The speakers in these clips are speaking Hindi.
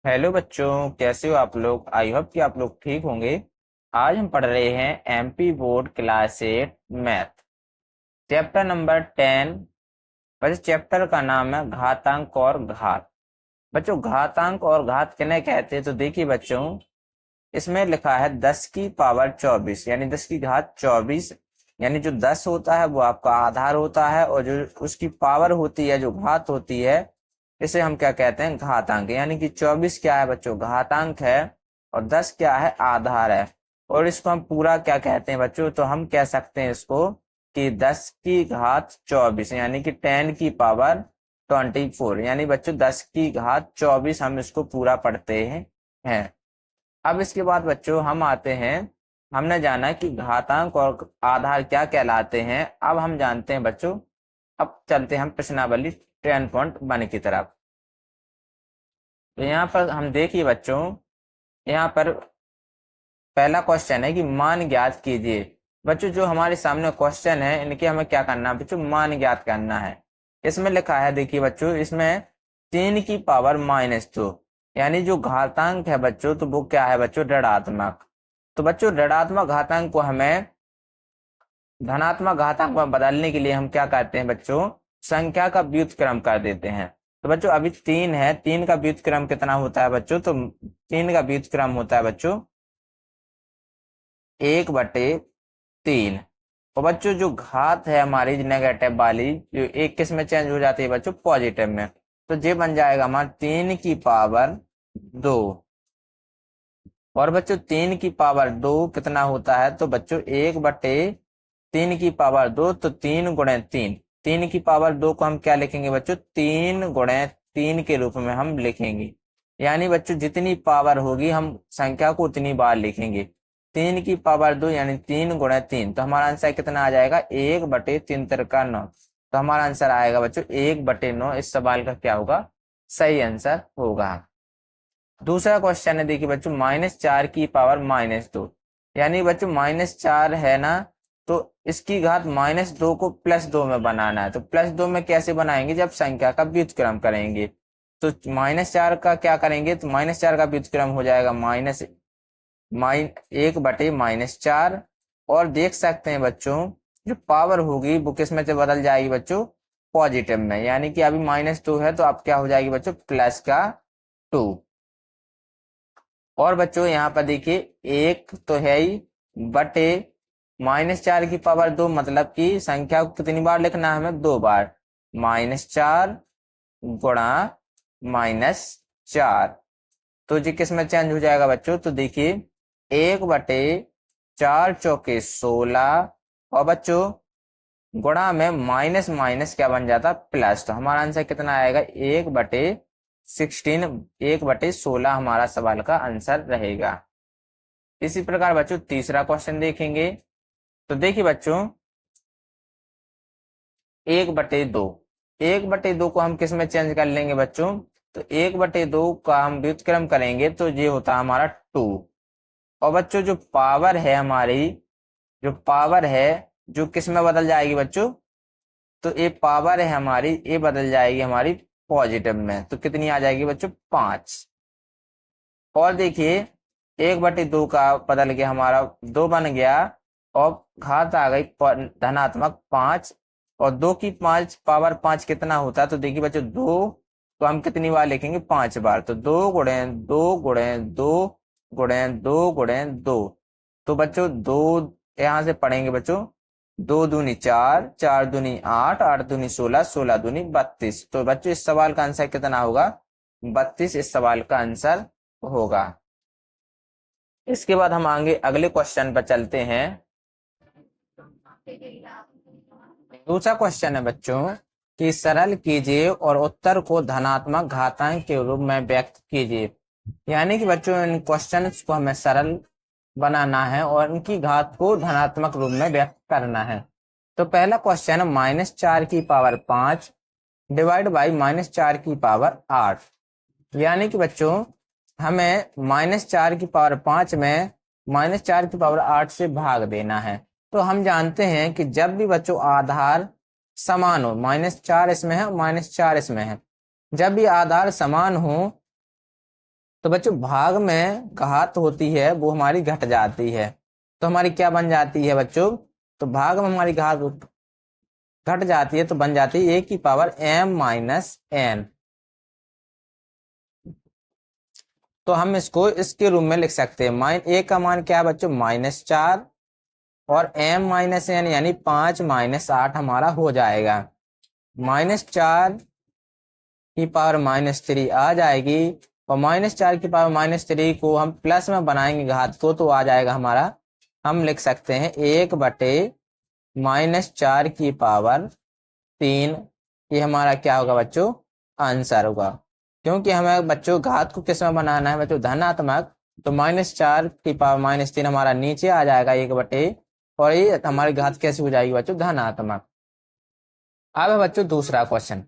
हेलो बच्चों, कैसे हो आप लोग। आई होप कि आप लोग ठीक होंगे। आज हम पढ़ रहे हैं MP board class 8 math, chapter number 10। बच्चों चैप्टर का नाम है घातांक और घात। बच्चों घातांक और घात किन्हें कहते हैं, तो देखिए बच्चों, इसमें लिखा है 10 की पावर 24 यानी 10 की घात 24। यानी जो 10 होता है वो आपका आधार होता है, और जो उसकी पावर होती है, जो घात होती है, इसे हम क्या कहते हैं, घातांक। यानी कि 24 क्या है बच्चों, घातांक है, और 10 क्या है, आधार है। और इसको हम पूरा क्या कहते हैं बच्चों, तो हम कह सकते हैं इसको कि 10 की घात 24 यानी कि 10 की पावर 24। यानी बच्चों 10 की घात 24 हम इसको पूरा पढ़ते हैं। अब इसके बाद बच्चों हम आते हैं, हमने जाना कि घातांक और आधार क्या कहलाते हैं। अब हम जानते हैं बच्चों, अब चलते हैं हम प्रश्नावली 10.1 की तरफ। तो यहाँ पर हम देखिए बच्चों, यहाँ पर पहला क्वेश्चन है कि मान ज्ञात कीजिए। बच्चों जो हमारे सामने क्वेश्चन है, इनके हमें क्या करना है बच्चों, मान ज्ञात करना है। इसमें लिखा है, देखिए बच्चों, इसमें 3 की पावर -2 यानी जो घातांक है बच्चों, तो वो क्या है बच्चों, ऋणात्मक। तो बच्चों ऋणात्मक घातांक को हमें धनात्मक घातांक में बदलने के लिए हम क्या करते हैं बच्चों, संख्या का व्युत्क्रम कर देते हैं। तो बच्चों अभी 3 है, 3 का व्युत्क्रम कितना होता है बच्चों, तो 3 का व्युत्क्रम होता है बच्चों 1/3। और बच्चों जो घात है हमारी नेगेटिव वाली, जो एक किस में चेंज हो जाती है बच्चों, पॉजिटिव में। तो ये बन जाएगा हमारा 3 की पावर 2। और बच्चों 3 की पावर 2 कितना होता है, तो बच्चों 1/3 की पावर 2, तो 3 × 3। 3 की पावर 2 को हम क्या लिखेंगे बच्चों, 3 × 3 के रूप में हम लिखेंगे। यानी बच्चों जितनी पावर होगी हम संख्या को उतनी बार लिखेंगे। 3 की पावर 2 यानी 3 × 3, तो हमारा आंसर कितना आ जाएगा, 1/3 × 9। तो हमारा आंसर आएगा बच्चों 1/9। इस सवाल का क्या होगा, सही आंसर होगा। दूसरा क्वेश्चन है, देखिए बच्चों, -4 की पावर -2 यानी बच्चों -4 है ना, तो इसकी घात -2 को +2 में बनाना है। तो +2 में कैसे बनाएंगे, जब संख्या का व्युत्क्रम करेंगे। तो -4 का क्या करेंगे, तो -4 का व्युत्क्रम हो जाएगा माइनस 1/-4। और देख सकते हैं बच्चों, जो पावर होगी वो किस में से बदल जाएगी बच्चों, पॉजिटिव में। यानी कि अभी -2 है, तो अब क्या हो जाएगी बच्चों, +2। और बच्चों यहाँ पर देखिए, एक तो है ही बटे -4 की पावर 2, मतलब कि संख्या को कितनी बार लिखना है हमें, 2 बार। -4 गुणा -4, तो जी किस में चेंज हो जाएगा बच्चों, तो देखिए 1/4 × 4 = 16। और बच्चों गुणा में माइनस माइनस क्या बन जाता, प्लस। तो हमारा आंसर कितना आएगा, 1/16। 1/16 हमारा सवाल का आंसर रहेगा। इसी प्रकार बच्चों तीसरा क्वेश्चन देखेंगे। तो देखिए बच्चों, 1/2, 1/2 को हम किस में चेंज कर लेंगे बच्चों, तो 1/2 का हम व्युत्क्रम करेंगे तो ये होता है हमारा 2। और बच्चों जो पावर है हमारी, जो पावर है, जो किस में बदल जाएगी बच्चों, तो ये पावर है हमारी, ये बदल जाएगी हमारी पॉजिटिव में। तो कितनी आ जाएगी बच्चों, 5। और देखिए 1/2 का बदल के हमारा 2 बन गया, और घात आ गई धनात्मक 5। और 2 की पावर 5 कितना होता है, तो देखिए बच्चों 2 तो हम कितनी बार लिखेंगे, 5 बार। तो 2 × 2 × 2 × 2 × 2। तो बच्चों 2 यहां से पढ़ेंगे बच्चों, 2 दूनी 4, 4 दूनी 8, 8 दूनी 16, 16 दूनी 32। तो बच्चों इस सवाल का आंसर कितना होगा, 32 इस सवाल का आंसर होगा। इसके बाद हम आगे अगले क्वेश्चन पर चलते हैं। दूसरा क्वेश्चन है बच्चों कि सरल कीजिए और उत्तर को धनात्मक घातांक के रूप में व्यक्त कीजिए। यानी कि बच्चों इन क्वेश्चंस को हमें सरल बनाना है और इनकी घात को धनात्मक रूप में व्यक्त करना है। तो पहला क्वेश्चन है -4 की पावर 5 डिवाइड बाई -4 की पावर 8। यानी कि बच्चों हमें -4 की पावर 5 में -4 की पावर 8 से भाग देना है। तो हम जानते हैं कि जब भी बच्चों आधार समान हो, -4 इसमें है, -4 इसमें है, जब भी आधार समान हो तो बच्चों भाग में घात होती है वो हमारी घट जाती है, तो हमारी क्या बन जाती है बच्चों, तो भाग में हमारी घात घट जाती है तो बन जाती है a⁻m-n। तो हम इसको इसके रूप में लिख सकते हैं, a का मान क्या है बच्चों, -4, और m-n यानी 5 - 8 हमारा हो जाएगा। -4 की पावर -3 आ जाएगी, और -4 की पावर -3 को हम प्लस में बनाएंगे घात को, तो आ जाएगा हमारा, हम लिख सकते हैं 1/-4 की पावर 3। ये हमारा क्या होगा बच्चों, आंसर होगा। क्योंकि हमें बच्चों घात को किस में बनाना है बच्चों, धनात्मक, तो -4 की पावर -3 हमारा नीचे आ जाएगा 1/, और ये हमारी घात कैसे हो जाएगी बच्चों, धनात्मक। अब है बच्चों दूसरा क्वेश्चन।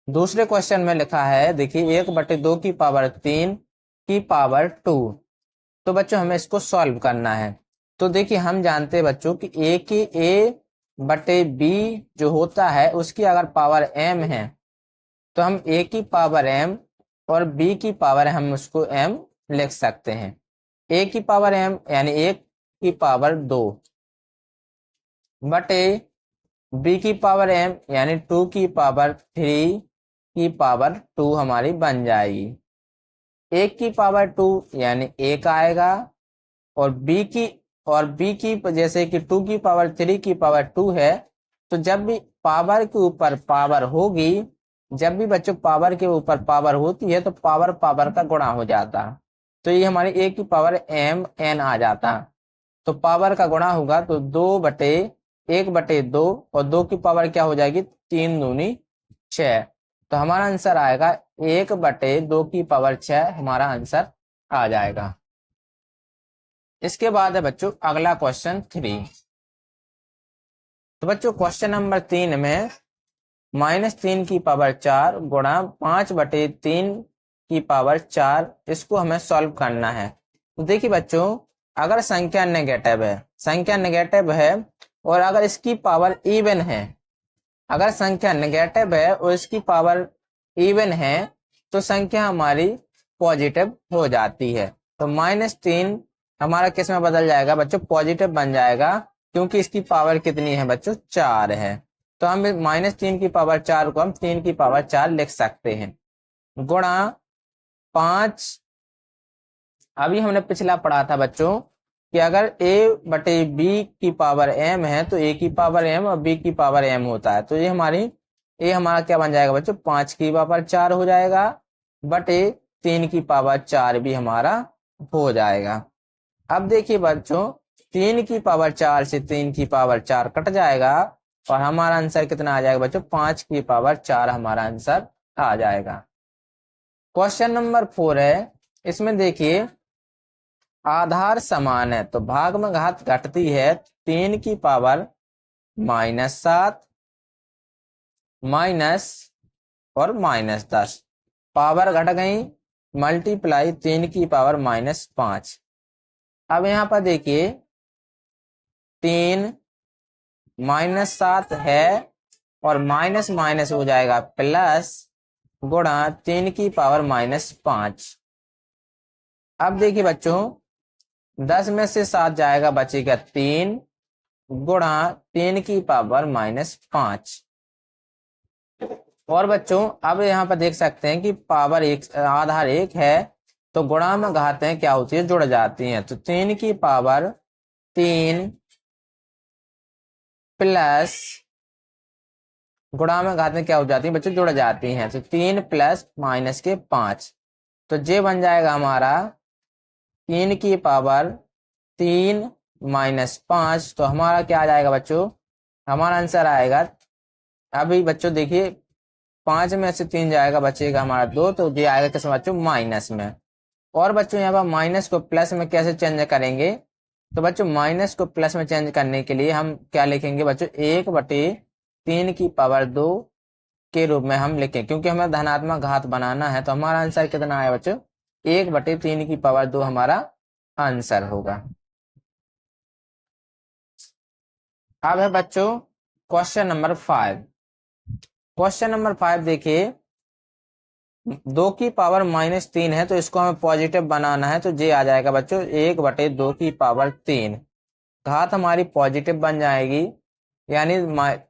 दूसरे क्वेश्चन में लिखा है, देखिए 1/2 की पावर 3 की पावर 2। तो बच्चों हमें इसको सॉल्व करना है। तो देखिए हम जानते हैं बच्चों कि a/b जो होता है उसकी अगर पावर m है, तो हम a की पावर m और b की पावर हम उसको m लिख सकते हैं। a की पावर m यानी 1 की पावर 2 बटे b की पावर m यानी 2 की पावर 3 की पावर 2 हमारी बन जाएगी। 1 की पावर 2 यानी 1 आएगा, और b की जैसे कि 2 की पावर 3 की पावर 2 है, तो जब भी पावर के ऊपर पावर होगी, जब भी बच्चों पावर के ऊपर पावर होती है तो पावर पावर का गुणा हो जाता, तो ये हमारी a की पावर m n आ जाता। तो पावर का गुणा होगा तो 1/2, और 2 की पावर क्या हो जाएगी, 3 दूनी 6। तो हमारा आंसर आएगा 1/2 की पावर 6 हमारा आंसर आ जाएगा। इसके बाद है बच्चों अगला क्वेश्चन 3। तो बच्चों क्वेश्चन नंबर 3 में -3 की पावर 4 गुणा 5/3 की पावर 4, इसको हमें सॉल्व करना है। तो देखिए बच्चों, अगर संख्या नेगेटिव है और अगर इसकी पावर इवन है, अगर संख्या नेगेटिव है और इसकी पावर इवन है, तो संख्या हमारी पॉजिटिव हो जाती है। तो -3 हमारा किस में बदल जाएगा बच्चों, पॉजिटिव बन जाएगा, क्योंकि इसकी पावर कितनी है बच्चों, 4 है। तो हम -3 की पावर 4 को हम 3 की पावर 4 लिख सकते हैं, गुणा 5। अभी हमने पिछला पढ़ा था बच्चों कि अगर a/b की पावर m है तो a की पावर m और b की पावर m होता है, तो ये हमारा क्या बन जाएगा बच्चों, 5 की पावर 4 हो जाएगा, बटे 3 की पावर 4 भी हमारा हो जाएगा। अब देखिए बच्चों, 3 की पावर 4 से 3 की पावर 4 कट जाएगा, और हमारा आंसर कितना आ जाएगा बच्चों, 5 की पावर 4 हमारा आंसर आ जाएगा। क्वेश्चन नंबर 4 है, इसमें देखिए आधार समान है, तो भाग में घात घटती है, 3 की पावर -7 माइनस और -10, पावर घट गई, मल्टीप्लाई 3 की पावर -5। अब यहाँ पर देखिए 3 -7 है, और माइनस माइनस हो जाएगा प्लस, गुणा 3 की पावर -5। अब देखिए बच्चों 10 में से 7 जाएगा, बचेगा 3, गुणा 3 की पावर -5। और बच्चों अब यहाँ पर देख सकते हैं कि पावर एक, आधार 1 है, तो गुणा में घातें क्या होती है, जुड़ जाती हैं। तो 3 की पावर 3 प्लस, गुणा में घातें क्या हो जाती है बच्चों, जुड़ जाती हैं, तो 3 प्लस माइनस के 5, तो ये बन जाएगा हमारा 3 की पावर 3 -5। तो हमारा क्या आ जाएगा बच्चों, हमारा आंसर आएगा, अभी बच्चों देखिए 5 में से 3 जाएगा, बचेगा हमारा 2, तो ये आएगा किस बच्चों, माइनस में। और बच्चों यहाँ पर माइनस को प्लस में कैसे चेंज करेंगे, तो बच्चों माइनस को प्लस में चेंज करने के लिए हम क्या लिखेंगे बच्चों, 1/3 की पावर 2 के रूप में हम लिखें, क्योंकि हमें धनात्मक घात बनाना है। तो हमारा आंसर कितना आया बच्चों, 1/3 की पावर 2 हमारा आंसर होगा। अब है बच्चों क्वेश्चन नंबर 5। क्वेश्चन नंबर 5 देखिए, 2 की पावर -3 है तो इसको हमें पॉजिटिव बनाना है, तो ये आ जाएगा बच्चों 1/2 की पावर 3। घात हमारी पॉजिटिव बन जाएगी, यानी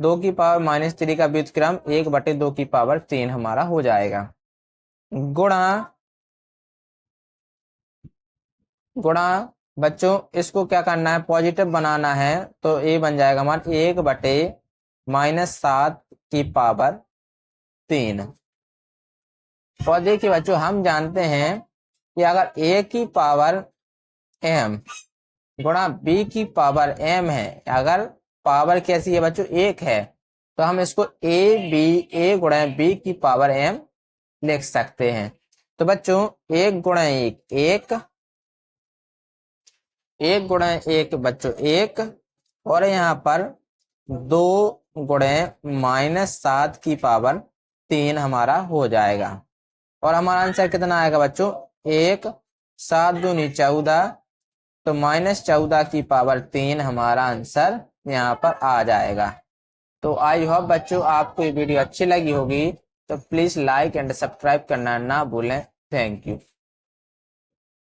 2 की पावर -3 का व्युत्क्रम 1/2 की पावर 3 हमारा हो जाएगा। गुणा गुणा बच्चों इसको क्या करना है, पॉजिटिव बनाना है, तो ये बन जाएगा हमारा 1/-7 की पावर 3। और देखिए बच्चों हम जानते हैं कि अगर a की पावर m गुणा b की पावर m है, अगर पावर कैसी है बच्चों, 1 है, तो हम इसको a गुणा b की पावर m लिख सकते हैं। तो बच्चों 1 गुणा 1 1, 1 गुणा 1 बच्चों 1, और यहाँ पर 2 गुणे -7 की पावर 3 हमारा हो जाएगा। और हमारा आंसर कितना आएगा बच्चों, 1, 7 दूनी 14, तो -14 की पावर 3 हमारा आंसर यहाँ पर आ जाएगा। तो आई होप बच्चों आपको ये वीडियो अच्छी लगी होगी, तो प्लीज लाइक एंड सब्सक्राइब करना ना भूलें। Thank you.